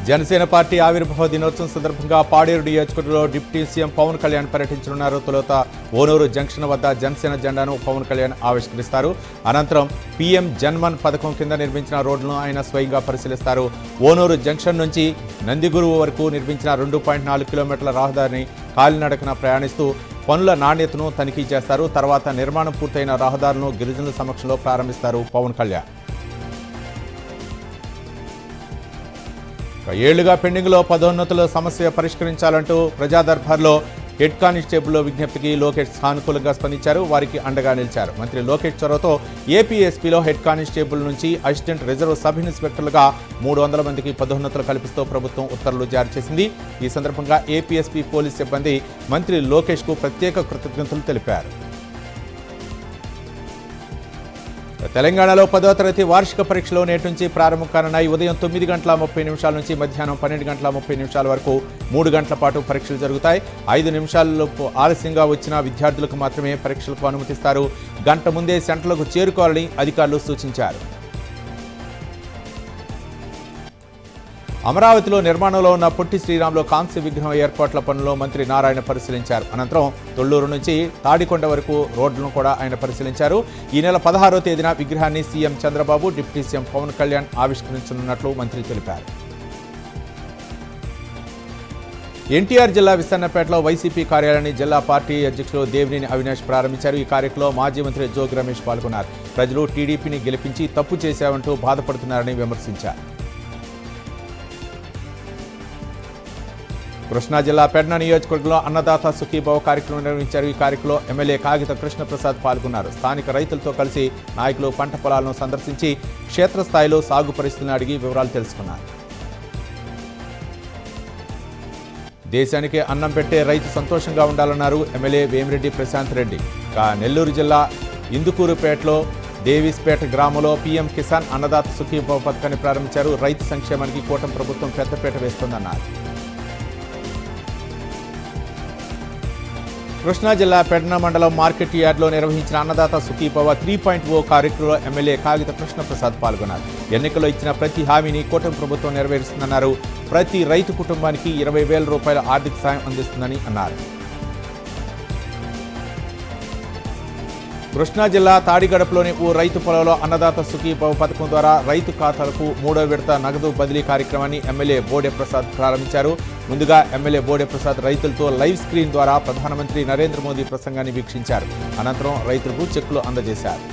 Janasena party ఆవిర్భావ దినోత్సవం సందర్భంగా పాడేరు నియోజకవర్గంలో డిప్యూటీ సీఎం పవన్ కళ్యాణ్ పర్యటించనున్నారు. తొలుత ఓనూరు జంక్షన్ వద్ద జనసేన జెండాను పవన్ కళ్యాణ్ ఆవిష్కరిస్తారు. అనంతరం పీఎం జన్మన్ పథకం కింద నిర్మించిన రోడ్లను ఆయన స్వయంగా పరిశీలిస్తారు. ఓనూరు జంక్షన్ నుంచి నందిగురువు వరకు నిర్మించిన 2.4 కిలోమీటర్ల రహదారిని కాలినడకన ప్రయాణిస్తూ పనుల నాణ్యతను తనిఖీ చేస్తారు. తర్వాత నిర్మాణం పూర్తయిన రహదారులను గిరిజనుల సమక్షంలో ప్రారంభిస్తారు పవన్ కళ్యాణ్. ఏళ్లుగా పెండింగ్లో పదోన్నతుల సమస్య పరిష్కరించాలంటూ ప్రజా దర్బార్లో హెడ్ కానిస్టేబుల్ విజ్ఞప్తికి లోకేష్ సానుకూలంగా స్పందించారు. వారికి అండగా నిలిచారు. మంత్రి లోకేష్ చొరవతో ఏపీఎస్పీలో హెడ్ కానిస్టేబుల్ నుంచి అసిస్టెంట్ రిజర్వ్ సబ్ ఇన్స్పెక్టర్లుగా 300 మందికి పదోన్నతులు కల్పిస్తూ ప్రభుత్వం ఉత్తర్వులు జారీ చేసింది. ఈ సందర్భంగా ఏపీఎస్పీ పోలీస్ సిబ్బంది మంత్రి లోకేష్కు ప్రత్యేక కృతజ్ఞతలు తెలిపారు. తెలంగాణలో 10వ తరగతి వార్షిక పరీక్షలు నేటి నుంచి ప్రారంభం కానున్నాయి. ఉదయం 9:30 నుంచి మధ్యాహ్నం 12:30 వరకు 3 గంటల పాటు పరీక్షలు జరుగుతాయి. 5 నిమిషాలలోపు ఆలస్యంగా వచ్చిన విద్యార్థులకు మాత్రమే పరీక్షలకు అనుమతిస్తారు. గంట ముందే సెంటర్లకు చేరుకోవాలని అధికారులు సూచించారు. అమరావతిలో నిర్మాణంలో ఉన్న పొట్టి శ్రీరాములు కాంస్య విగ్రహం ఏర్పాట్ల పనుల్లో మంత్రి నారాయణ పరిశీలించారు. అనంతరం తొళ్లూరు నుంచి తాడికొండ వరకు రోడ్లను కూడా ఆయన పరిశీలించారు. ఈ నెల 16వ తేదీన విగ్రహాన్ని CM Chandrababu, deputy CM Pawan Kalyan ఆవిష్కరించనున్నట్లు మంత్రి తెలిపారు. ఎన్టీఆర్ జిల్లా విసన్నపేటలో వైసీపీ కార్యాలయాన్ని జిల్లా పార్టీ అధ్యక్షులు దేవినేని అవినాష్ ప్రారంభించారు. ఈ కార్యక్రమంలో మాజీ మంత్రి జోగి రమేష్ పాల్గొన్నారు. ప్రజలు టీడీపీని గెలిపించి తప్పు చేశామంటూ బాధపడుతున్నారని విమర్శించారు. కృష్ణా జిల్లా పెడన నియోజకవర్గంలో అన్నదాత సుఖీభావ కార్యక్రమం నిర్వహించారు. ఈ కార్యక్రమంలో ఎమ్మెల్యే కాగిత కృష్ణప్రసాద్ పాల్గొన్నారు. స్థానిక రైతులతో కలిసి నాయకులు పంట పొలాలను సందర్శించి క్షేత్రస్థాయిలో సాగు పరిస్థితులను అడిగి వివరాలు తెలుసుకున్నారు. దేశానికి అన్నం పెట్టే రైతు సంతోషంగా ఉండాలన్నారు ఎమ్మెల్యే వేమిరెడ్డి ప్రశాంత్ రెడ్డి. నెల్లూరు జిల్లా ఇందుకూరుపేటలో దేవీస్పేట గ్రామంలో పీఎం కిసాన్ అన్నదాత సుఖీభావ పథకాన్ని ప్రారంభించారు. రైతు సంక్షేమానికి కూటమి ప్రభుత్వం పెద్దపీట వేస్తోందన్నారు. కృష్ణా జిల్లా పెడన మండలం మార్కెట్ యార్డ్లో నిర్వహించిన అన్నదాత సుఖీభవ 3.0 కార్యక్రమంలో ఎమ్మెల్యే కాగిత కృష్ణప్రసాద్ పాల్గొన్నారు. ఎన్నికల్లో ఇచ్చిన ప్రతి హామీని కూటమి ప్రభుత్వం నెరవేరుస్తుందన్నారు. ప్రతి రైతు కుటుంబానికి 20,000 రూపాయల ఆర్థిక సాయం అందిస్తుందని అన్నారు. కృష్ణా జిల్లా తాడిగడపలోని ఓ రైతు పొలంలో అన్నదాత సుఖీభవ పథకం ద్వారా రైతు ఖాతాలకు 3వ విడత నగదు బదిలీ కార్యక్రమాన్ని ఎమ్మెల్యే బోడే ప్రసాద్ ప్రారంభించారు. ముందుగా ఎమ్మెల్యే బోడే ప్రసాద్ రైతులతో లైవ్ స్క్రీన్ ద్వారా ప్రధానమంత్రి నరేంద్ర మోదీ ప్రసంగాన్ని వీక్షించారు. అనంతరం రైతులకు చెక్కులు అందజేశారు.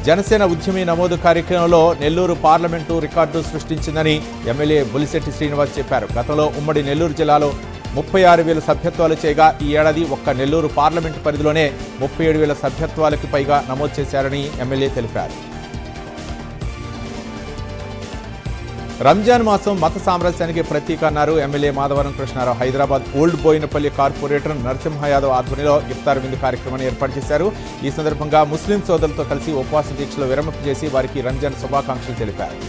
జనసేన ఉద్యమి నమోదు కార్యక్రమంలో నెల్లూరు పార్లమెంటు రికార్డు సృష్టించిందని ఎమ్మెల్యే బొలిశెట్టి శ్రీనివాస్ చెప్పారు. గతంలో ఉమ్మడి నెల్లూరు జిల్లాలో 36,000 సభ్యత్వాలు చేయగా ఈ ఏడాది ఒక్క నెల్లూరు పార్లమెంటు పరిధిలోనే 37,000 సభ్యత్వాలకు పైగా నమోదు చేశారని ఎమ్మెల్యే తెలిపారు. రంజాన్ మాసం మత సామరస్యానికి ప్రతీక అన్నారు MLA Madhavaram Krishnarao. Hyderabad old Boinpally corporator Narasimha Yadav ఆధ్వర్యంలో ఇఫ్తార్ విందు కార్యక్రమాన్ని ఏర్పాటు చేశారు. ఈ సందర్భంగా ముస్లిం సోదరులతో కలిసి ఉపవాస దీక్షలు విరమింపు చేసి వారికి రంజాన్ శుభాకాంక్షలు తెలిపారు.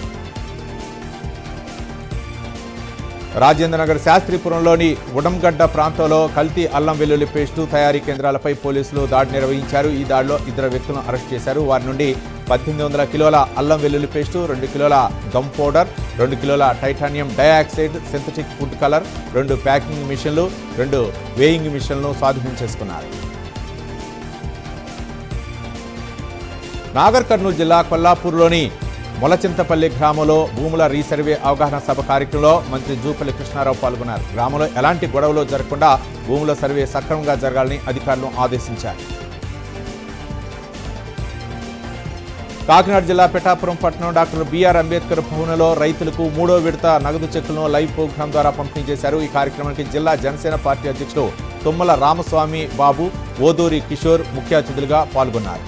రాజేంద్రనగర్ శాస్త్రీపురంలోని ఉడంగడ్డ ప్రాంతంలో కల్తీ అల్లం వెల్లుల్లి పేస్టు తయారీ కేంద్రాలపై పోలీసులు దాడి నిర్వహించారు. ఈ దాడిలో 2 వ్యక్తులను అరెస్ట్ చేశారు. వారి నుండి 1,800 కిలోల అల్లం వెల్లుల్లి పేస్టు, 2 కిలోల గమ్ పౌడర్, 2 కిలోల titanium dioxide synthetic food colour, 2 packing మిషన్లు, 2 వేయింగ్ మిషన్లను స్వాధీనం చేసుకున్నారు. నాగర్ కర్నూలు జిల్లా కొల్లాపూర్లోని మొలచింతపల్లి గ్రామంలో భూముల రీసర్వే అవగాహన సభ కార్యక్రమంలో మంత్రి జూపల్లి కృష్ణారావు పాల్గొన్నారు. గ్రామంలో ఎలాంటి గొడవలు జరగకుండా భూముల సర్వే సక్రమంగా జరగాలని అధికారులను ఆదేశించారు. కాకినాడ జిల్లా పిఠాపురం పట్టణం డాక్టర్ బిఆర్ అంబేద్కర్ భవన్లో రైతులకు 3వ విడత నగదు చెక్కులను లైవ్ ప్రోగ్రాం ద్వారా పంపిణీ చేశారు. ఈ కార్యక్రమానికి జిల్లా జనసేన పార్టీ అధ్యక్షులు తుమ్మల రామస్వామి బాబు, ఓదూరి కిషోర్ ముఖ్య అతిథులుగా పాల్గొన్నారు.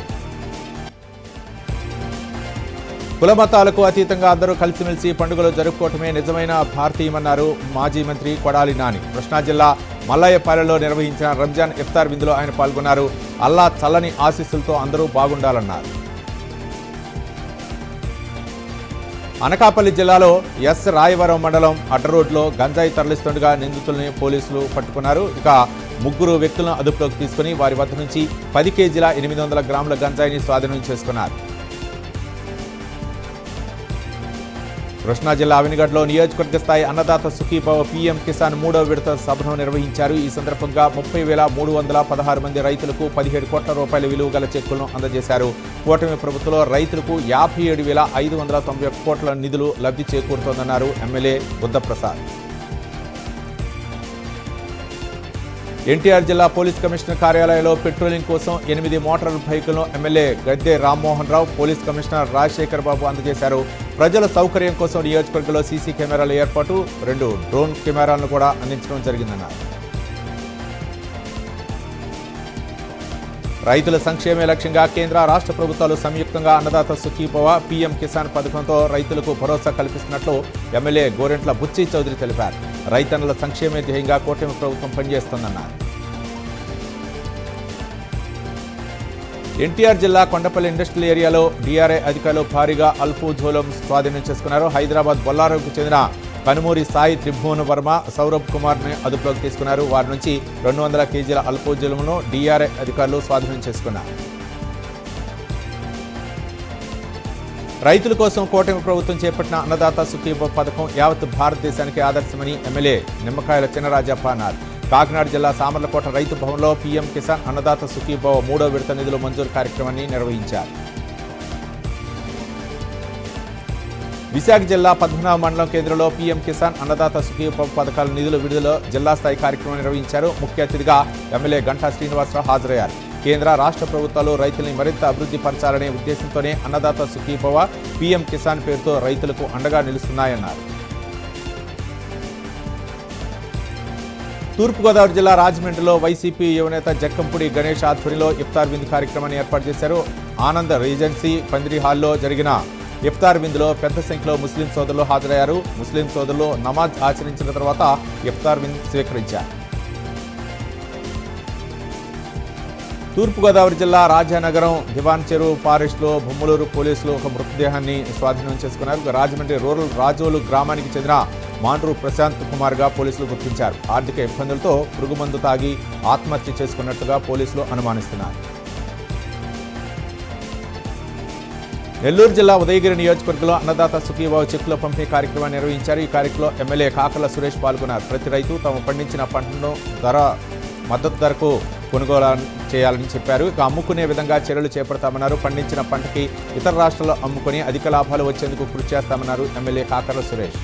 కులమతాలకు అతీతంగా అందరూ కలిసిమెలిసి పండుగలు జరుపుకోవటమే నిజమైన భారతీయమన్నారు మాజీ మంత్రి కొడాలి నాని. కృష్ణా జిల్లా మల్లయ్యపాలెంలో నిర్వహించిన రంజాన్ ఇఫ్తార్ విందులో ఆయన పాల్గొన్నారు. అల్లా చల్లని ఆశీస్సులతో అందరూ బాగుండాలన్నారు. అనకాపల్లి జిల్లాలో ఎస్ రాయవరం మండలం అడ్డరోడ్లో గంజాయి తరలిస్తుండగా నిందితుల్ని పోలీసులు పట్టుకున్నారు. ఇక 3 వ్యక్తులను అదుపులోకి తీసుకుని వారి వద్ద నుంచి 10 కేజీల 800 గ్రాముల గంజాయిని స్వాధీనం చేసుకున్నారు. కృష్ణా జిల్లా అవినిగడ్లో నియోజకవర్గ స్థాయి అన్నదాత సుఖీభవ పీఎం కిసాన్ 3వ విడత సభను నిర్వహించారు. ఈ సందర్భంగా 30,316 మంది రైతులకు 17 కోట్ల రూపాయల విలువ గల చెక్కులను అందజేశారు. కూటమి ప్రభుత్వంలో రైతులకు 57,591 కోట్ల నిధులు లబ్ధి చేకూరుతోందన్నారు ఎమ్మెల్యే బుద్ధప్రసాద్. ఎన్టీఆర్ జిల్లా పోలీస్ కమిషనర్ కార్యాలయంలో పెట్రోలింగ్ కోసం 8 motor బైకులను MLA Gadde Rammohan Rao, police commissioner Rajasekhar బాబు అందజేశారు. ప్రజల సౌకర్యం కోసం నియోజకవర్గంలో సీసీ కెమెరాల ఏర్పాటు, 2 డ్రోన్ కెమెరాలను కూడా అందించడం జరిగిందన్నారు. రైతుల సంక్షేమే లక్ష్యంగా కేంద్ర రాష్ట్ర ప్రభుత్వాలు సంయుక్తంగా అన్నదాత సుఖీభవ పీఎం కిసాన్ పథకంతో రైతులకు భరోసా కల్పిస్తున్నట్లు ఎమ్మెల్యే గోరెంట్ల బుచ్చి చౌదరి తెలిపారు. రైతన్నల సంక్షేమే ధ్యేయంగా కూటమి ప్రభుత్వం పనిచేస్తోందన్నారు. ఎన్టీఆర్ జిల్లా కొండపల్లి ఇండస్ట్రియల్ ఏరియాలో డీఆర్ఐ అధికారులు భారీగా అల్ఫోజోలం స్వాధీనం చేసుకున్నారు. హైదరాబాద్ బొల్లారంకు చెందిన కనుమూరి సాయి త్రిభువన వర్మ, సౌరభ్ కుమార్ని అదుపులోకి తీసుకున్నారు. వారి నుంచి 200 కేజీల అల్ఫోజోలంను డీఆర్ఐ అధికారులు స్వాధీనం చేసుకున్నారు. రైతుల కోసం కూటమి ప్రభుత్వం చేపట్టిన అన్నదాత సుఖీభవ పథకం యావత్ భారతదేశానికి ఆదర్శమని ఎమ్మెల్యే నిమ్మకాయల చినరాజప్ప అన్నారు. కాకినాడ జిల్లా సామర్లకోట రైతు భవన్లో పీఎం కిసాన్ అన్నదాత సుఖీభవ 3వ విడత నిధుల మంజూరు కార్యక్రమాన్ని నిర్వహించారు. విశాఖ జిల్లా పద్మనాభ మండలం కేంద్రంలో పీఎం కిసాన్ అన్నదాత సుఖీభవ పథకాల నిధుల విడుదల జిల్లా స్థాయి కార్యక్రమం నిర్వహించారు. ముఖ్య అతిథిగా ఎమ్మెల్యే గంటా శ్రీనివాసరావు హాజరయ్యారు. కేంద్ర రాష్ట్ర ప్రభుత్వాలు రైతుల్ని మరింత అభివృద్ధి పరచాలనే ఉద్దేశంతోనే అన్నదాత సుఖీభవ పీఎం కిసాన్ పేరుతో రైతులకు అండగా నిలుస్తున్నాయన్నారు. తూర్పుగోదావరి జిల్లా రాజమండ్రిలో వైసీపీ యువనేత జక్కంపూడి గణేష్ ఆధ్వర్యంలో ఇఫ్తార్ విందు కార్యక్రమాన్ని ఏర్పాటు చేశారు. ఆనంద్ రీజెన్సీ పందిరి హాల్లో జరిగిన ఇఫ్తార్ విందులో పెద్ద సంఖ్యలో ముస్లిం సోదరులు హాజరయ్యారు. ముస్లిం సోదరులు నమాజ్ ఆచరించిన తర్వాత ఇఫ్తార్ విందు స్వీకరించారు. తూర్పుగోదావరి జిల్లా రాజానగరం దివాన్ చెరువు ఫారెస్ట్లో బొమ్మలూరు పోలీసులు ఒక మృతదేహాన్ని స్వాధీనం చేసుకున్నారు. రాజమండ్రి రూరల్ రాజోలు గ్రామానికి చెందిన మాండ్రు ప్రశాంత్ కుమార్గా పోలీసులు గుర్తించారు. ఆర్థిక ఇబ్బందులతో పురుగుమందు తాగి ఆత్మహత్య చేసుకున్నట్టుగా పోలీసులు అనుమానిస్తున్నారు. నెల్లూరు జిల్లా ఉదయగిరి నియోజకవర్గంలో అన్నదాత సుఖీభవ చెక్కుల పంపిణీ కార్యక్రమాన్ని నిర్వహించారు. ఈ కార్యక్రమంలో ఎమ్మెల్యే కాకర్ల సురేష్ పాల్గొన్నారు. ప్రతి రైతు తాము పండించిన పంటను మద్దతు ధరకు కొనుగోలు చేయాలని చెప్పారు. ఇక అమ్ముకునే విధంగా చర్యలు చేపడతామన్నారు. పండించిన పంటకి ఇతర రాష్ట్రాల్లో అమ్ముకుని అధిక లాభాలు వచ్చేందుకు కృషి చేస్తామన్నారు ఎమ్మెల్యే కాకర్ల సురేష్.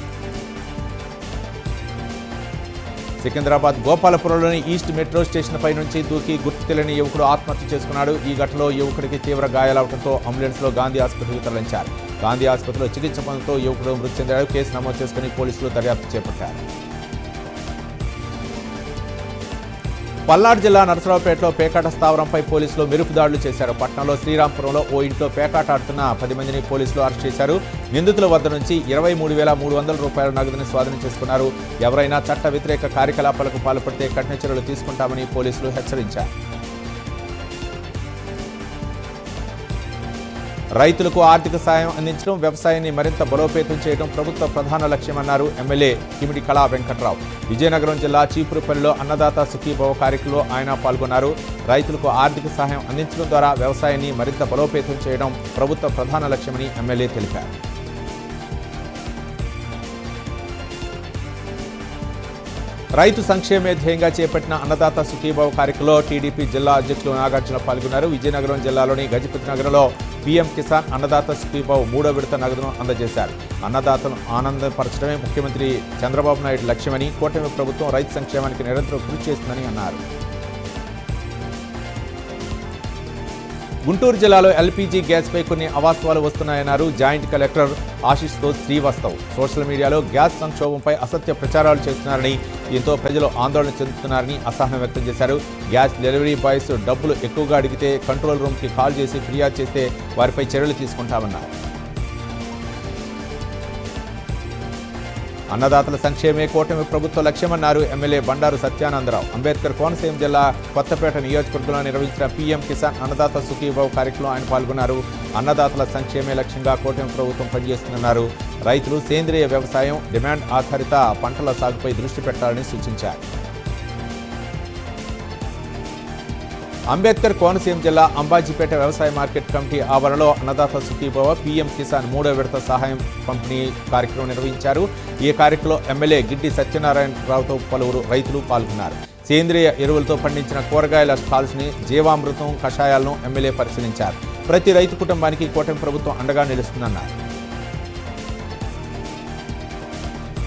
సికింద్రాబాద్ గోపాలపురంలోని ఈస్ట్ మెట్రో స్టేషన్ పై నుంచి దూకి గుర్తు తెలియని యువకుడు ఆత్మహత్య చేసుకున్నాడు. ఈ ఘటనలో యువకుడికి తీవ్ర గాయాలవడంతో అంబులెన్స్లో గాంధీ ఆసుపత్రికి తరలించారు. గాంధీ ఆసుపత్రిలో చికిత్స పొందుతూ యువకుడు మృతి చెందాడు. కేసు నమోదు చేసుకుని పోలీసులు దర్యాప్తు చేపట్టారు. పల్నాడు జిల్లా నరసరావుపేటలో పేకాట స్థావరంపై పోలీసులు మెరుపు దాడులు చేశారు. పట్టణంలో శ్రీరాంపురంలో ఓ ఇంట్లో పేకాట ఆడుతున్న 10 మందిని పోలీసులు అరెస్ట్ చేశారు. నిందితుల వద్ద నుంచి 23,300 రూపాయల నగదుని స్వాధీనం చేసుకున్నారు. ఎవరైనా చట్ట వ్యతిరేక కార్యకలాపాలకు పాల్పడితే కఠిన చర్యలు తీసుకుంటామని పోలీసులు హెచ్చరించారు. రైతులకు ఆర్థిక సాయం అందించడం, వ్యవసాయాన్ని మరింత బలోపేతం చేయడం ప్రభుత్వ ప్రధాన లక్ష్యమన్నారు ఎమ్మెల్యే కిమిడి కళా వెంకట్రావు. విజయనగరం జిల్లా చీపురుపల్లిలో అన్నదాత సుఖీభవ కార్యక్రమంలో ఆయన పాల్గొన్నారు. రైతులకు ఆర్థిక సహాయం అందించడం ద్వారా వ్యవసాయాన్ని మరింత బలోపేతం చేయడం ప్రభుత్వ ప్రధాన లక్ష్యమని ఎమ్మెల్యే తెలిపారు. రైతు సంక్షేమే ధ్యేయంగా చేపట్టిన అన్నదాత సుఖీభవ కార్యక్రమంలో టీడీపీ జిల్లా అధ్యక్షులు నాగార్జున పాల్గొన్నారు. విజయనగరం జిల్లాలోని గజపతి నగరంలో పీఎం కిసాన్ అన్నదాత సుఖీభవ 3వ విడత నగదును అందజేశారు. అన్నదాతను ఆనందపరచడమే ముఖ్యమంత్రి చంద్రబాబు నాయుడు లక్ష్యమని, కూటమి ప్రభుత్వం రైతు సంక్షేమానికి నిరంతరం కృషి చేస్తుందని అన్నారు. గుంటూరు జిల్లాలో ఎల్పీజీ గ్యాస్పై కొన్ని అవాస్తవాలు వస్తున్నాయన్నారు జాయింట్ కలెక్టర్ ఆశిష్తో శ్రీవాస్తవ్. సోషల్ మీడియాలో గ్యాస్ సంక్షోభంపై అసత్య ప్రచారాలు చేస్తున్నారని, దీంతో ప్రజలు ఆందోళన చెందుతున్నారని అసహనం వ్యక్తం చేశారు. గ్యాస్ డెలివరీ బాయ్స్ డబ్బులు ఎక్కువగా అడిగితే కంట్రోల్ రూమ్కి కాల్ చేసి ఫిర్యాదు చేస్తే వారిపై చర్యలు తీసుకుంటామన్నారు. అన్నదాతల సంక్షేమే కూటమి ప్రభుత్వ లక్ష్యమన్నారు ఎమ్మెల్యే బండారు సత్యానందరావు. అంబేద్కర్ కోనసీమ జిల్లా కొత్తపేట నియోజకవర్గంలో నిర్వహించిన పీఎం కిసాన్ అన్నదాత సుఖీభవ కార్యక్రమంలో ఆయన పాల్గొన్నారు. అన్నదాతల సంక్షేమే లక్ష్యంగా కూటమి ప్రభుత్వం పనిచేస్తుందన్నారు. రైతులు సేంద్రియ వ్యవసాయం, డిమాండ్ ఆధారిత పంటల సాగుపై దృష్టి పెట్టాలని సూచించారు. అంబేద్కర్ కోనసీమ జిల్లా అంబాజీపేట వ్యవసాయ మార్కెట్ కమిటీ ఆవరణలో అన్నదాత సుఖీభవ పీఎం కిసాన్ 3వ విడత సహాయం పంపిణీ కార్యక్రమం నిర్వహించారు. ఈ కార్యక్రమంలో ఎమ్మెల్యే గిడ్డి సత్యనారాయణరావుతో పలువురు రైతులు పాల్గొన్నారు. సేంద్రియ ఎరువులతో పండించిన కూరగాయల స్టాల్స్ని, జీవామృతం, కషాయాలను ఎమ్మెల్యే పరిశీలించారు. ప్రతి రైతు కుటుంబానికి కూటమి ప్రభుత్వం అండగా నిలుస్తుందన్నారు.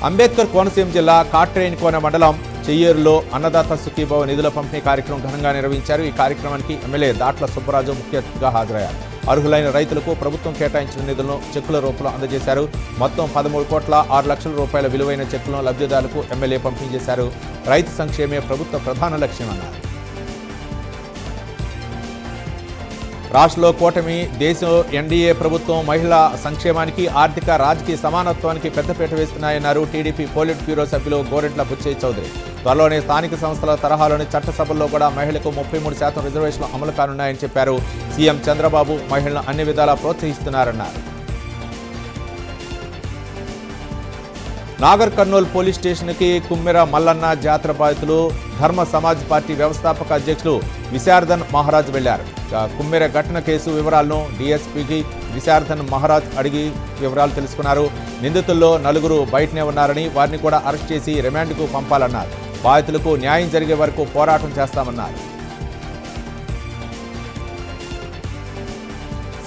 అంబేద్కర్ కోనసీమ జిల్లా కాట్రేనికోన మండలం చెయ్యేరులో అన్నదాత సుఖీభవ నిధుల పంపిణీ కార్యక్రమం ఘనంగా నిర్వహించారు. ఈ కార్యక్రమానికి ఎమ్మెల్యే దాట్ల సుబ్బరాజు ముఖ్య అతిథిగా హాజరయ్యారు. అర్హులైన రైతులకు ప్రభుత్వం కేటాయించిన నిధులను చెక్కుల రూపంలో అందజేశారు. మొత్తం 13,06,00,000 రూపాయల విలువైన చెక్కులను లబ్ధిదారులకు ఎమ్మెల్యే పంపిణీ చేశారు. రైతు సంక్షేమే ప్రభుత్వ ప్రధాన లక్ష్యమన్నారు. రాష్ట్రంలో కూటమి, దేశం ఎన్డీఏ ప్రభుత్వం మహిళా సంక్షేమానికి, ఆర్థిక, రాజకీయ సమానత్వానికి పెద్దపీట వేస్తున్నాయన్నారు టీడీపీ పోలిట్ బ్యూరో సభ్యులు గోరెంట్ల బుచ్చయ్య చౌదరి. త్వరలోనే స్థానిక సంస్థల తరహాలోని చట్టసభల్లో కూడా మహిళలకు 33% రిజర్వేషన్లు అమలు కానున్నాయని చెప్పారు. సీఎం చంద్రబాబు మహిళలను అన్ని విధాలా ప్రోత్సహిస్తున్నారన్నారు. నాగర్ కర్నూలు పోలీస్ స్టేషన్కి కుమ్మెర మల్లన్న జాతర బాధితులు ధర్మ సమాజ్ పార్టీ వ్యవస్థాపక అధ్యక్షులు విశార్దన్ మహారాజ్ వెళ్లారు. కుమ్మెర ఘటన కేసు వివరాలను డీఎస్పీకి విశార్దన్ మహారాజ్ అడిగి వివరాలు తెలుసుకున్నారు. నిందితుల్లో 4 బయటనే ఉన్నారని, వారిని కూడా అరెస్ట్ చేసి రిమాండ్కు పంపాలన్నారు. బాధితులకు న్యాయం జరిగే వరకు పోరాటం చేస్తామన్నారు.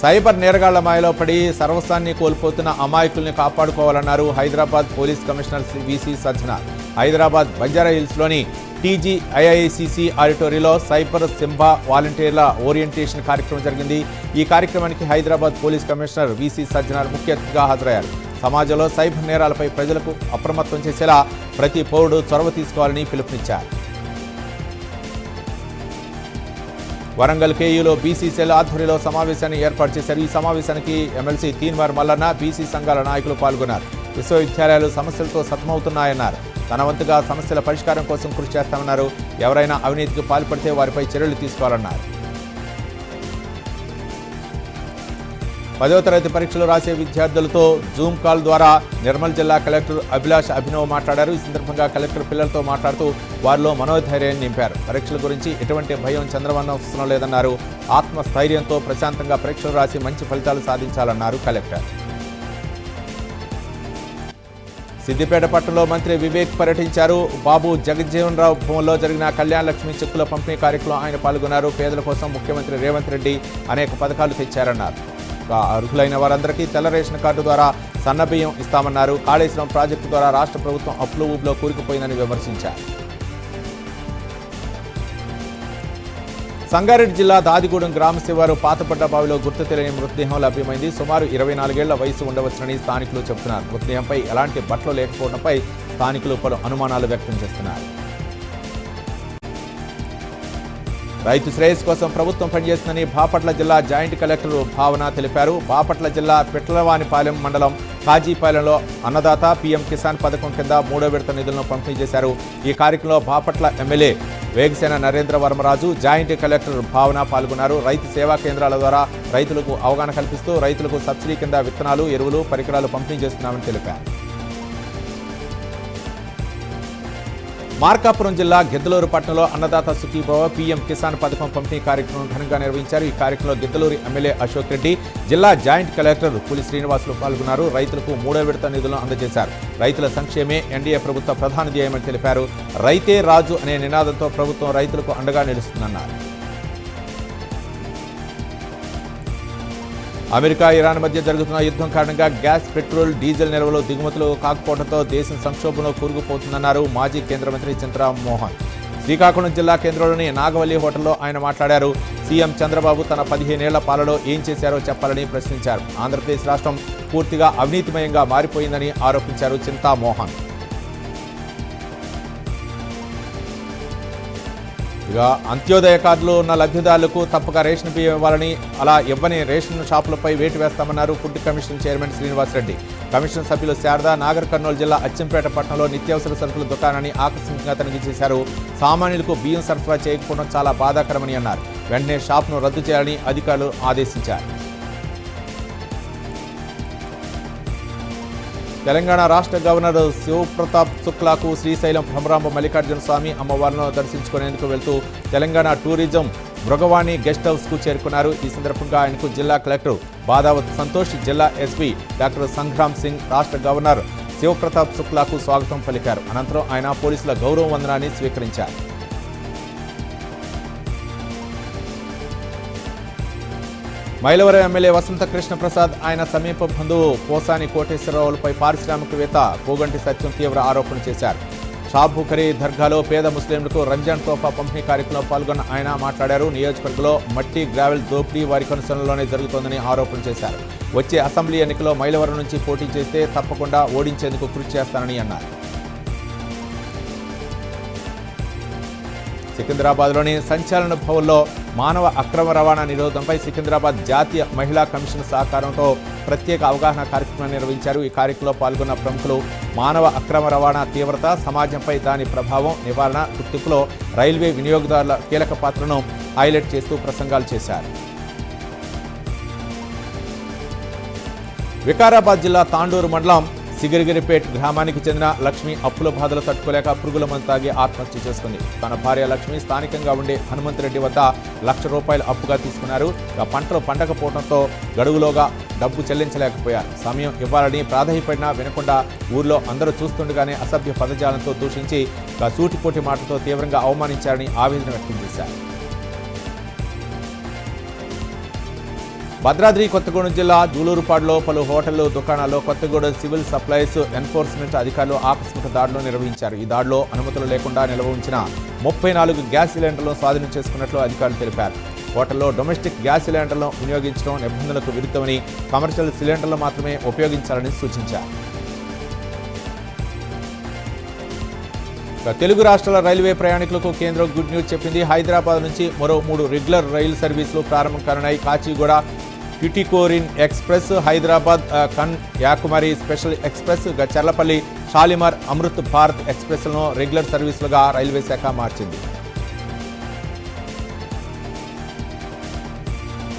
సైబర్ నేరగాళ్ల మాయలో పడి సర్వస్వాన్ని కోల్పోతున్న అమాయకుల్ని కాపాడుకోవాలన్నారు Hyderabad police commissioner VC Sajjanar. Hyderabad బంజారాహిల్స్లోని టీజీఐఐసిసి ఆడిటోరియంలో సైబర్ సింబా వాలంటీర్ల ఓరియంటేషన్ కార్యక్రమం జరిగింది. ఈ కార్యక్రమానికి Hyderabad police commissioner VC Sajjanar ముఖ్య అతిథిగా హాజరయ్యారు. సమాజంలో సైబర్ నేరాలపై ప్రజలకు అప్రమత్తం చేసేలా ప్రతి పౌరుడు చొరవ తీసుకోవాలని పిలుపునిచ్చారు. వరంగల్ కేయూలో బీసీ సెల్ ఆధ్వర్యంలో సమావేశాన్ని ఏర్పాటు చేశారు. ఈ సమావేశానికి ఎమ్మెల్సీ తీన్మార్ మల్లన్న, బీసీ సంఘాల నాయకులు పాల్గొన్నారు. విశ్వవిద్యాలయాలు సమస్యలతో సతమవుతున్నాయన్నారు. తన వంతుగా సమస్యల పరిష్కారం కోసం కృషి చేస్తామన్నారు. ఎవరైనా అవినీతికి పాల్పడితే వారిపై చర్యలు తీసుకోవాలన్నారు. 10వ తరగతి పరీక్షలు రాసే విద్యార్థులతో జూమ్ కాల్ ద్వారా నిర్మల్ జిల్లా కలెక్టర్ అభిలాష్ అభినవ్ మాట్లాడారు. ఈ సందర్భంగా కలెక్టర్ పిల్లలతో మాట్లాడుతూ వారిలో మనోధైర్యాన్ని నింపారు. పరీక్షల గురించి ఎటువంటి భయం చంద్రవనవసరం లేదన్నారు. ఆత్మస్థైర్యంతో ప్రశాంతంగా పరీక్షలు రాసి మంచి ఫలితాలు సాధించాలన్నారు కలెక్టర్. సిద్దిపేట పట్టణంలో మంత్రి వివేక్ పర్యటించారు. బాబు జగజ్జీవన్ రావు భవన్లో జరిగిన కళ్యాణ లక్ష్మి చెక్కుల పంపిణీ కార్యక్రమంలో ఆయన పాల్గొన్నారు. పేదల కోసం ముఖ్యమంత్రి రేవంత్ రెడ్డి అనేక పథకాలు తెచ్చారన్నారు. అర్హులైన వారందరికీ తెల్ల రేషన్ కార్డు ద్వారా సన్నబియ్యం ఇస్తామన్నారు. కాళేశ్వరం ప్రాజెక్టు ద్వారా రాష్ట్ర ప్రభుత్వం అప్పులు ఊబిలో కూరుకుపోయిందని విమర్శించారు. సంగారెడ్డి జిల్లా దాదిగూడెం గ్రామ శివారు పాతపడ్డ బావిలో గుర్తు తెలియని మృతదేహం లభ్యమైంది. సుమారు 24 ఏళ్ల వయసు ఉండవచ్చునని స్థానికులు చెబుతున్నారు. మృతదేహంపై ఎలాంటి బట్టలు లేకపోవడంపై స్థానికులు పలు అనుమానాలు వ్యక్తం చేస్తున్నారు. రైతు శ్రేయస్ కోసం ప్రభుత్వం పనిచేస్తుందని బాపట్ల జిల్లా జాయింట్ కలెక్టర్ భావన తెలిపారు. బాపట్ల జిల్లా పిట్లవానిపాలెం మండలం కాజీపాలెంలో అన్నదాత పీఎం కిసాన్ పథకం కింద 3వ విడత నిధులను పంపిణీ చేశారు. ఈ కార్యక్రమంలో Bapatla MLA Vegesana Narendra Varmaraju, joint collector భావన పాల్గొన్నారు. రైతు సేవా కేంద్రాల ద్వారా రైతులకు అవగాహన కల్పిస్తూ రైతులకు సబ్సిడీ కింద విత్తనాలు, ఎరువులు, పరికరాలు పంపిణీ చేస్తున్నామని తెలిపారు. మార్కాపురం జిల్లా గిద్దలూరు పట్టణంలో అన్నదాత సుఖీభవ పీఎం కిసాన్ పథకం పంపిణీ కార్యక్రమం ఘనంగా నిర్వహించారు. ఈ కార్యక్రమంలో గిద్దలూరు ఎమ్మెల్యే అశోక్ రెడ్డి, జిల్లా జాయింట్ కలెక్టర్ పులి శ్రీనివాసులు పాల్గొన్నారు. రైతులకు 3వ విడత నిధులను అందజేశారు. రైతుల సంక్షేమే ఎన్డీఏ ప్రభుత్వ ప్రధాన ధ్యేయమని తెలిపారు. రైతే రాజు అనే నినాదంతో ప్రభుత్వం రైతులకు అండగా నిలుస్తుందన్నారు. అమెరికా, ఇరాన్ మధ్య జరుగుతున్న యుద్ధం కారణంగా గ్యాస్, పెట్రోల్, డీజిల్ నిల్వలు దిగుమతులు కాకపోవడంతో దేశం సంక్షోభంలో కూరుకుపోతుందన్నారు మాజీ కేంద్ర మంత్రి చంద్రరామ్ మోహన్. శ్రీకాకుళం జిల్లా కేంద్రంలోని నాగవల్లి హోటల్లో ఆయన మాట్లాడారు. సీఎం చంద్రబాబు తన 15 ఏళ్ల పాలలో ఏం చేశారో చెప్పాలని ప్రశ్నించారు. ఆంధ్రప్రదేశ్ రాష్ట్రం పూర్తిగా అవినీతిమయంగా మారిపోయిందని ఆరోపించారు చింతామోహన్. ఇక అంత్యోదయ కార్డులో ఉన్న లబ్ధిదారులకు తప్పక రేషన్ బియ్యం ఇవ్వాలని, అలా ఇవ్వని రేషన్ షాపులపై వేటు వేస్తామన్నారు food commission chairman Srinivasa Reddy. Commission సభ్యులు శారద నాగర్ కర్నూలు జిల్లా అచ్చంపేట పట్టణంలో నిత్యావసర సరుకుల దుకాణాన్ని ఆకస్మికంగా తనిఖీ చేశారు. సామాన్యులకు బియ్యం సరఫరా చేయకపోవడం చాలా బాధాకరమని అన్నారు. వెంటనే షాప్ను రద్దు చేయాలని అధికారులు ఆదేశించారు. తెలంగాణ రాష్ట్ర గవర్నర్ శివప్రతాప్ శుక్లాకు శ్రీశైలం భ్రమరాంబ మల్లికార్జున స్వామి అమ్మవారిను దర్శించుకునేందుకు వెళ్తూ తెలంగాణ టూరిజం మృగవాణి గెస్ట్ హౌస్కు చేరుకున్నారు. ఈ సందర్భంగా ఆయనకు జిల్లా కలెక్టర్ బాదావత్ సంతోష్, జిల్లా ఎస్పీ డాక్టర్ సంగ్రామ్ సింగ్, రాష్ట్ర గవర్నర్ శివప్రతాప్ శుక్లాకు స్వాగతం పలికారు. అనంతరం ఆయన పోలీసుల గౌరవ వందనాన్ని స్వీకరించారు. మైలవరం ఎమ్మెల్యే వసంత కృష్ణ ప్రసాద్, ఆయన సమీప బంధువు పోసాని కోటేశ్వరరావులపై పారిశ్రామికవేత్త కోగంటి సత్యం తీవ్ర ఆరోపణలు చేశారు. షాబుఖరీ దర్గాలో పేద ముస్లింలకు రంజాన్ తోఫా పంపిణీ కార్యక్రమంలో పాల్గొన్న ఆయన మాట్లాడారు. నియోజకవర్గంలో మట్టి గ్రావెల్ దోపిడీ వారి కొనసాగంలోనే జరుగుతోందని ఆరోపణలు చేశారు. వచ్చే అసెంబ్లీ ఎన్నికల్లో మైలవరం నుంచి పోటీ చేస్తే తప్పకుండా ఓడించేందుకు కృషి చేస్తానని అన్నారు. సికింద్రాబాద్లోని సంచలన భవన్లో మానవ అక్రమ రవాణా నిరోధంపై సికింద్రాబాద్ జాతీయ మహిళా కమిషన్ సహకారంతో ప్రత్యేక అవగాహన కార్యక్రమం నిర్వహించారు. ఈ కార్యక్రమంలో పాల్గొన్న ప్రముఖులు మానవ అక్రమ రవాణా తీవ్రత, సమాజంపై దాని ప్రభావం, నివారణ, గుర్తింపులో రైల్వే వినియోగదారుల కీలక పాత్రను హైలైట్ చేస్తూ ప్రసంగాలు చేశారు. వికారాబాద్ జిల్లా తాండూరు మండలం సిగిరిగిరిపేట్ గ్రామానికి చెందిన లక్ష్మి అప్పుల బాధలు తట్టుకోలేక పురుగుల మందు తాగి ఆత్మహత్య చేసుకుంది. తన భార్య లక్ష్మి స్థానికంగా ఉండే హనుమంతరెడ్డి వద్ద ₹1,00,000 అప్పుగా తీసుకున్నారు. పంటలు పండకపోవడంతో గడువులోగా డబ్బు చెల్లించలేకపోయారు. సమయం ఇవ్వాలని ప్రాధాయపడినా వినకుండా ఊర్లో అందరూ చూస్తుండగానే అసభ్య పదజాలంతో దూషించి సూటిపోటి మాటతో తీవ్రంగా అవమానించారని ఆవేదన వ్యక్తం చేశారు. భద్రాద్రి కొత్తగూడెం జిల్లా జూలూరుపాడులో పలు హోటళ్లు, దుకాణాల్లో కొత్తగూడెం సివిల్ సప్లైస్ ఎన్ఫోర్స్మెంట్ అధికారులు ఆకస్మిక దాడులు నిర్వహించారు. ఈ దాడిలో అనుమతులు లేకుండా నిల్వ ఉంచిన 34 గ్యాస్ సిలిండర్లను స్వాధీనం చేసుకున్నట్లు అధికారులు తెలిపారు. హోటల్లో డొమెస్టిక్ గ్యాస్ సిలిండర్లను వినియోగించడం నిబంధనలకు విరుద్ధమని, కమర్షియల్ సిలిండర్లు మాత్రమే ఉపయోగించాలని సూచించారు. తెలుగు రాష్ట్రాల రైల్వే ప్రయాణికులకు కేంద్రం గుడ్ న్యూస్ చెప్పింది. హైదరాబాద్ నుంచి మరో 3 రెగ్యులర్ రైలు సర్వీసులు ప్రారంభం కానున్నాయి. Kacheguda Tuticorin express, Hyderabad Kanyakumari special express, Cherlapally Shalimar Amrit Bharat ఎక్స్ప్రెస్లను రెగ్యులర్ సర్వీసులుగా రైల్వే శాఖ మార్చింది.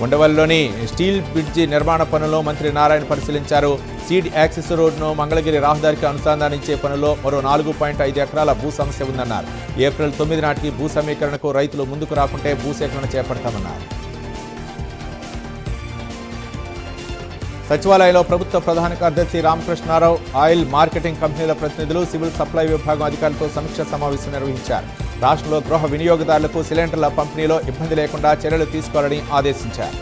ఉండవల్లిలోని స్టీల్ బ్రిడ్జి నిర్మాణ పనులను మంత్రి నారాయణ పరిశీలించారు. సీడ్ యాక్సెస్ రోడ్డును మంగళగిరి రహదారికి అనుసంధానించే పనుల్లో మరో 4.5 ఎకరాల భూ సమస్య ఉందన్నారు. ఏప్రిల్ 9 నాటికి భూ సమీకరణకు రైతులు ముందుకు రాకుంటే భూసేకరణ చేపడతామన్నారు. సచివాలయంలో ప్రభుత్వ ప్రధాన కార్యదర్శి రామకృష్ణారావు, ఆయిల్ మార్కెటింగ్ కంపెనీల ప్రతినిధులు, సివిల్ సప్లై విభాగం అధికారులతో సమీక్ష సమావేశం నిర్వహించారు. రాష్ట్రంలో గృహ వినియోగదారులకు సిలిండర్ల పంపిణీలో ఇబ్బంది లేకుండా చర్యలు తీసుకోవాలని ఆదేశించారు.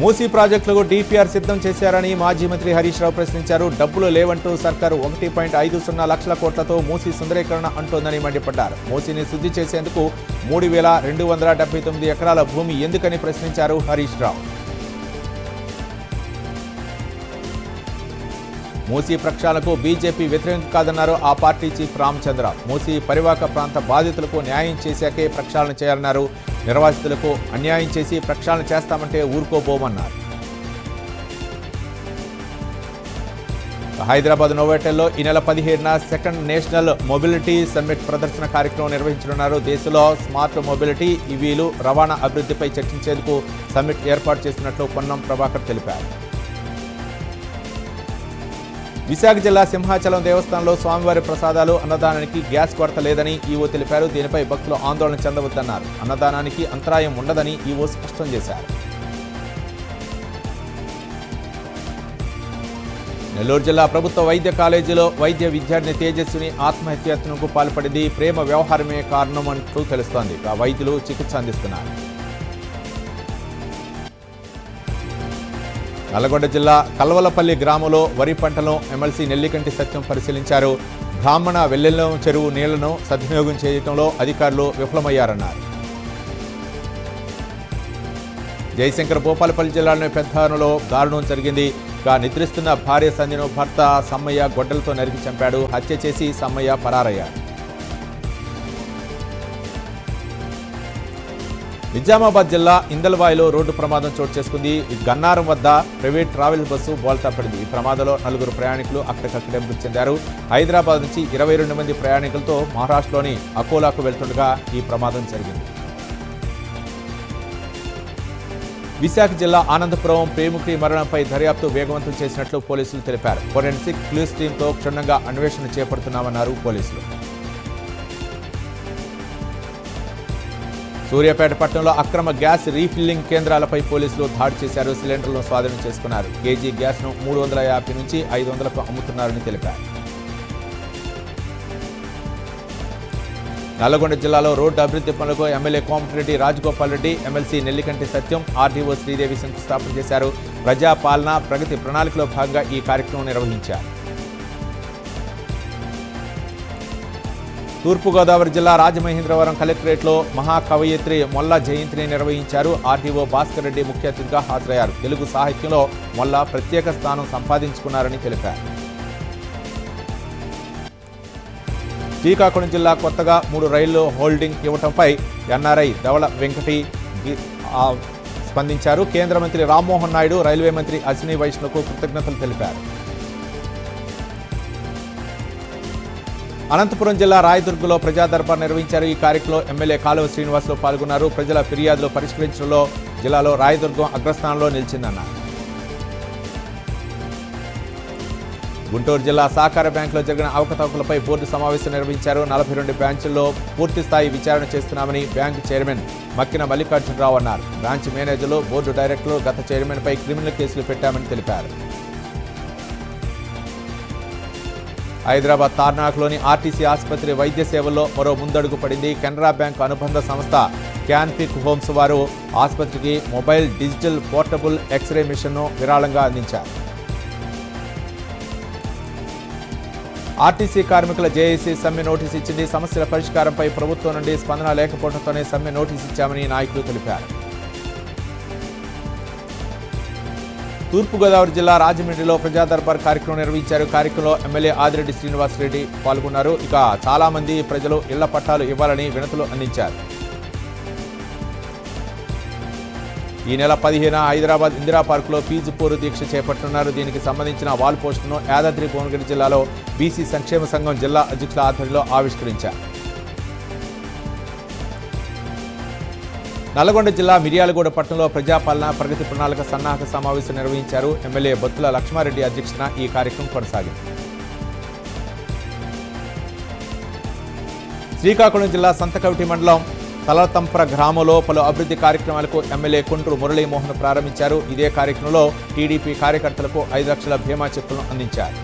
మూసీ ప్రాజెక్టులకు డీపీఆర్ సిద్ధం చేశారని మాజీ మంత్రి హరీష్ రావు ప్రశ్నించారు. డబ్బులు లేవంటూ సర్కారు 1.50 లక్షల కోట్లతో మూసీ సుందరీకరణ అంటోందని మండిపడ్డారు. మూసీని శుద్ధి చేసేందుకు 3,279 ఎకరాల భూమి ఎందుకని ప్రశ్నించారు హరీష్ రావు. మూసీ ప్రక్షాళనకు బీజేపీ వ్యతిరేకం కాదన్నారు ఆ పార్టీ చీఫ్ రామచంద్ర. మూసీ పరివాహక ప్రాంత బాధితులకు న్యాయం చేశాకే ప్రక్షాళన చేయాలన్నారు. నిర్వాసితులకు అన్యాయం చేసి ప్రక్షాళన చేస్తామంటే ఊరుకోబోమన్నారు. హైదరాబాద్ నోవోటెల్లో ఈ నెల 17న సెకండ్ నేషనల్ మొబిలిటీ సమ్మిట్ ప్రదర్శన కార్యక్రమం నిర్వహించనున్నారు. దేశంలో స్మార్ట్ మొబిలిటీ, ఈవీలు, రవాణా అభివృద్ధిపై చర్చించేందుకు సమ్మిట్ ఏర్పాటు చేసినట్లు పొన్నం ప్రభాకర్ తెలిపారు. విశాఖ జిల్లా సింహాచలం దేవస్థానంలో స్వామివారి ప్రసాదాలు, అన్నదానానికి గ్యాస్ కొరత లేదని ఈవో తెలిపారు. దీనిపై భక్తులు ఆందోళన చెందవద్దన్నారు. అన్నదానానికి అంతరాయం ఉండదని ఈవో స్పష్టం చేశారు. నెల్లూరు జిల్లా ప్రభుత్వ వైద్య కాలేజీలో వైద్య విద్యార్థిని తేజస్విని ఆత్మహత్యకు పాల్పడింది. ప్రేమ వ్యవహారమే కారణం అంటూ తెలుస్తోంది. వైద్యులు చికిత్స అందిస్తున్నారు. నల్లగొండ జిల్లా కల్వలపల్లి గ్రామంలో వరి పంటలను ఎమ్మెల్సీ నెల్లికంటి సత్యం పరిశీలించారు. బ్రాహ్మణ వెల్లెల్లం చెరువు నీళ్లను సద్వినియోగం చేయడంలో అధికారులు విఫలమయ్యారన్నారు. జయశంకర్ భూపాలపల్లి జిల్లాలోని పెద్దలో దారుణం జరిగింది. నిద్రిస్తున్న భార్య సంధ్యను భర్త సమ్మయ్య గొడ్డలతో నరికి చంపాడు. హత్య చేసి సమ్మయ్య పరారయ్యాడు. నిజామాబాద్ జిల్లా ఇందల్వాయిలో రోడ్డు ప్రమాదం చోటు చేసుకుంది. గన్నారం వద్ద ప్రైవేట్ ట్రావెల్ బస్సు బోల్తా పడింది. ఈ ప్రమాదంలో 4 ప్రయాణికులు అక్కడికక్కడే మృతి చెందారు. హైదరాబాద్ నుంచి 22 మంది ప్రయాణికులతో మహారాష్ట్రలోని అకోలాకు వెళ్తుండగా ఈ ప్రమాదం జరిగింది. విశాఖ జిల్లా ఆనందపురం ప్రేమికుడి మరణంపై దర్యాప్తు వేగవంతం చేసినట్లు పోలీసులు తెలిపారు. ఫోరెన్సిక్ క్లూస్ టీంతో క్షుణ్ణంగా అన్వేషణ చేపడుతున్నామన్నారు పోలీసులు. సూర్యాపేట పట్టణంలో అక్రమ గ్యాస్ రీఫిల్లింగ్ కేంద్రాలపై పోలీసులు దాడి చేశారు. సిలిండర్లను స్వాధీనం చేసుకున్నారు. కేజీ గ్యాస్ను 350 నుంచి 500కు అమ్ముతున్నారని తెలిపారు. నల్లగొండ జిల్లాలో రోడ్డు అభివృద్ధి పనులకు ఎమ్మెల్యే కోమటిరెడ్డి రాజగోపాల్ రెడ్డి, ఎమ్మెల్సీ నెల్లికంటి సత్యం, ఆర్డీఓ శ్రీదేవి శంకుస్థాపన చేశారు. ప్రజాపాలన ప్రగతి ప్రణాళికలో భాగంగా ఈ కార్యక్రమం నిర్వహించారు. తూర్పుగోదావరి జిల్లా రాజమహేంద్రవరం కలెక్టరేట్లో మహాకవయిత్రి మొల్ల జయంతిని నిర్వహించారు. ఆర్డీఓ భాస్కర్ రెడ్డి ముఖ్య అతిథిగా హాజరయ్యారు. తెలుగు సాహిత్యంలో మొల్ల ప్రత్యేక స్థానం సంపాదించుకున్నారని తెలిపారు. శ్రీకాకుళం జిల్లా కొత్తగా 3 రైళ్లు హోల్డింగ్ ఇవ్వడంపై ఎన్ఆర్ఐ ధవళ వెంకటి స్పందించారు. కేంద్ర మంత్రి రామ్మోహన్ నాయుడు, రైల్వే మంత్రి అశ్విని వైష్ణవ్కు కృతజ్ఞతలు తెలిపారు. అనంతపురం జిల్లా రాయదుర్గంలో ప్రజా దర్బార్ నిర్వహించారు. ఈ కార్యక్రమంలో ఎమ్మెల్యే కాలువ శ్రీనివాసులు పాల్గొన్నారు. ప్రజల ఫిర్యాదులు పరిష్కరించడంలో జిల్లాలో రాయదుర్గం అగ్రస్థానంలో నిలిచిందన్నారు. గుంటూరు జిల్లా సహకార బ్యాంకులో జరిగిన అవకతవకలపై బోర్డు సమావేశం నిర్వహించారు. 42 బ్రాంచుల్లో పూర్తిస్థాయి విచారణ చేస్తున్నామని బ్యాంకు చైర్మన్ మక్కిన మల్లికార్జునరావు అన్నారు. బ్రాంచ్ మేనేజర్లు, బోర్డు డైరెక్టర్లు గత చైర్మన్పై క్రిమినల్ కేసులు పెట్టామని తెలిపారు. హైదరాబాద్ తార్నాక్లోని ఆర్టీసీ ఆసుపత్రి వైద్య సేవల్లో మరో ముందడుగు పడింది. కెనరా బ్యాంక్ అనుబంధ సంస్థ క్యాన్పిక్ హోమ్స్ వారు ఆసుపత్రికి మొబైల్ డిజిటల్ పోర్టబుల్ ఎక్స్రే మిషన్ను విరాళంగా అందించారు. ఆర్టీసీ కార్మికుల జేఏసీ సమ్మె నోటీసు ఇచ్చింది. సమస్యల పరిష్కారంపై ప్రభుత్వం నుండి స్పందన లేకపోవడంతోనే సమ్మె నోటీసు ఇచ్చామని నాయకులు తెలిపారు. తూర్పుగోదావరి జిల్లా రాజమండ్రిలో ప్రజా దర్బార్ కార్యక్రమం నిర్వహించారు. కార్యక్రమంలో ఎమ్మెల్యే ఆదిరెడ్డి శ్రీనివాసరెడ్డి పాల్గొన్నారు. ఇక చాలా మంది ప్రజలు ఇళ్ల పట్టాలు ఇవ్వాలని వినతులు అందించారు. ఈ నెల 15న హైదరాబాద్ ఇందిరా పార్కులో ఫీజు పోరు దీక్ష చేపట్టనున్నారు. దీనికి సంబంధించిన వాల్ పోస్టును యాదాద్రి భువనగిరి జిల్లాలో బీసీ సంక్షేమ సంఘం జిల్లా అధ్యక్షుల ఆధ్వర్యంలో ఆవిష్కరించారు. నల్లగొండ జిల్లా మిర్యాలగూడ పట్టణంలో ప్రజాపాలన ప్రగతి ప్రణాళిక సన్నాహక సమావేశం నిర్వహించారు. ఎమ్మెల్యే బొత్తుల లక్ష్మారెడ్డి అధ్యక్షతన ఈ కార్యక్రమం కొనసాగింది. శ్రీకాకుళం జిల్లా సంతకవిటి మండలం తలతంప్ర గ్రామంలో పలు అభివృద్ధి కార్యక్రమాలకు ఎమ్మెల్యే కుంట్రు మురళీమోహన్ ప్రారంభించారు. ఇదే కార్యక్రమంలో టీడీపీ కార్యకర్తలకు 5 లక్షల బీమా చెక్కులను అందించారు.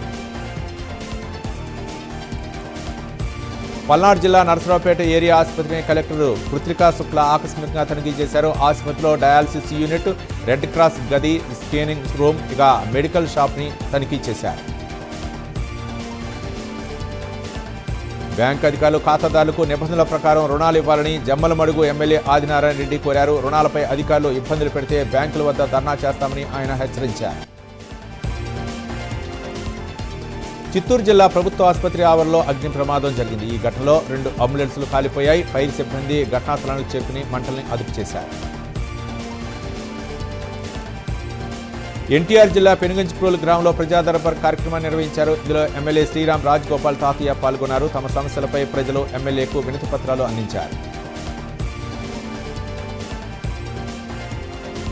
పల్నాడు జిల్లా నరసరావుపేట ఏరియా ఆసుపత్రిని కలెక్టర్ కృత్రికా శుక్లా ఆకస్మికంగా తనిఖీ చేశారు. ఆసుపత్రిలో డయాలసిస్ యూనిట్, రెడ్ క్రాస్ గది, స్కానింగ్ రూమ్, ఇక మెడికల్ షాప్ని తనిఖీ చేశారు. బ్యాంకు అధికారులు ఖాతాదారులకు నిబంధనల ప్రకారం రుణాలు ఇవ్వాలని జమ్మలమడుగు ఎమ్మెల్యే ఆదినారాయణ రెడ్డి కోరారు. రుణాలపై అధికారులు ఇబ్బందులు పెడితే బ్యాంకుల వద్ద ధర్నా చేస్తామని ఆయన హెచ్చరించారు. చిత్తూరు జిల్లా ప్రభుత్వ ఆసుపత్రి ఆవరణలో అగ్ని ప్రమాదం జరిగింది. ఈ ఘటనలో 2 అంబులెన్సులు కాలిపోయాయి. ఫైర్ సిబ్బంది ఘటనా స్థలానికి చేరుకుని మంటల్ని అదుపు చేశారు. ఎన్టీఆర్ జిల్లా పెనుగంచిప్రోలు గ్రామంలో ప్రజా దర్బార్ కార్యక్రమాన్ని నిర్వహించారు. ఇందులో ఎమ్మెల్యే శ్రీరామ్ రాజగోపాల్ తాతయ్య పాల్గొన్నారు. తమ సమస్యలపై ప్రజలు ఎమ్మెల్యేకు వినతి పత్రాలు అందించారు.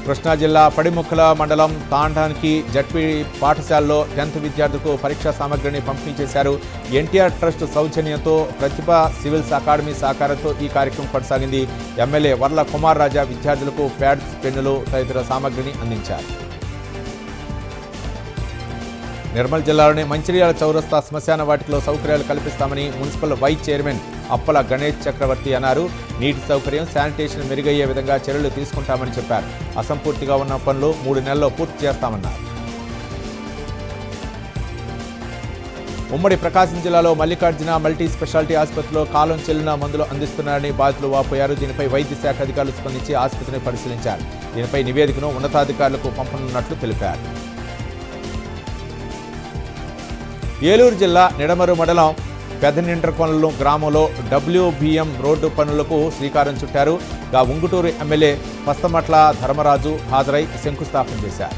కృష్ణా జిల్లా పడిముక్కల మండలం తాండానికి జడ్పీ పాఠశాలలో 10th విద్యార్థులకు పరీక్షా సామగ్రిని పంపిణీ చేశారు. ఎన్టీఆర్ ట్రస్ట్ సౌజన్యంతో ప్రతిభ సివిల్స్ అకాడమీ సహకారంతో ఈ కార్యక్రమం కొనసాగింది. ఎమ్మెల్యే వర్ల కుమార్ రాజా విద్యార్థులకు ప్యాడ్స్, పెన్నులు తదితర సామగ్రిని అందించారు. నిర్మల్ జిల్లాలోని మంచిర్యాల చౌరస్తా శ్మశాన వాటికలో సౌకర్యాలు కల్పిస్తామని municipal vice chairman Appala Ganesh Chakravarthi అన్నారు. నీటి సౌకర్యం, శానిటేషన్ మెరుగయ్యే విధంగా చర్యలు తీసుకుంటామని చెప్పారు. అసంపూర్తిగా ఉన్న పనులు 3 నెలల్లో పూర్తి చేస్తామన్నారు. ఉమ్మడి ప్రకాశం జిల్లాలో మల్లికార్జున మల్టీ స్పెషాలిటీ ఆసుపత్రిలో కాలం చెల్లిన మందులు అందిస్తున్నారని బాధితులు వాపోయారు. దీనిపై వైద్య శాఖ అధికారులు స్పందించి ఆసుపత్రిని పరిశీలించారు. దీనిపై నివేదికను ఉన్నతాధికారులకు పంపనున్నట్లు తెలిపారు. ఏలూరు జిల్లా నిడమరు మండలం పెదనిండ్రకొనలు గ్రామంలో WBM రోడ్డు పనులకు శ్రీకారం చుట్టారు. ఉంగుటూరు ఎమ్మెల్యే పస్తమట్ల ధర్మరాజు హాజరై శంకుస్థాపన చేశారు.